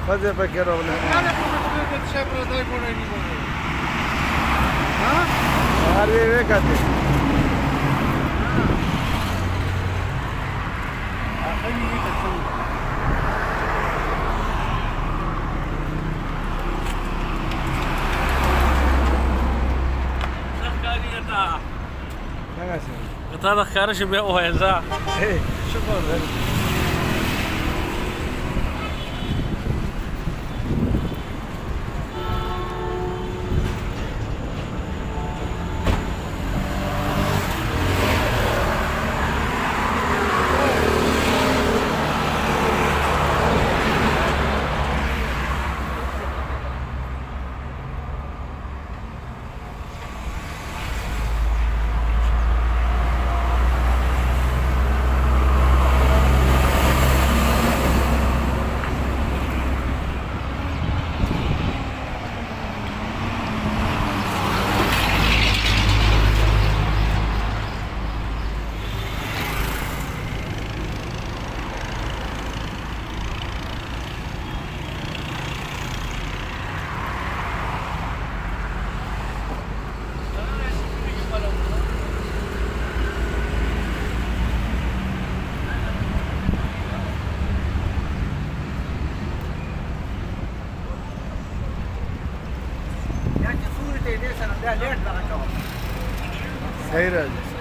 Fazer para que era o Cara, como é que você para dar com ele? Ha? Harbi ve kadı. Akın iyi kaçın. Ne kadar? Gıtada karışı bir o elza. Hey, şu kadar. Seyir edeceğiz.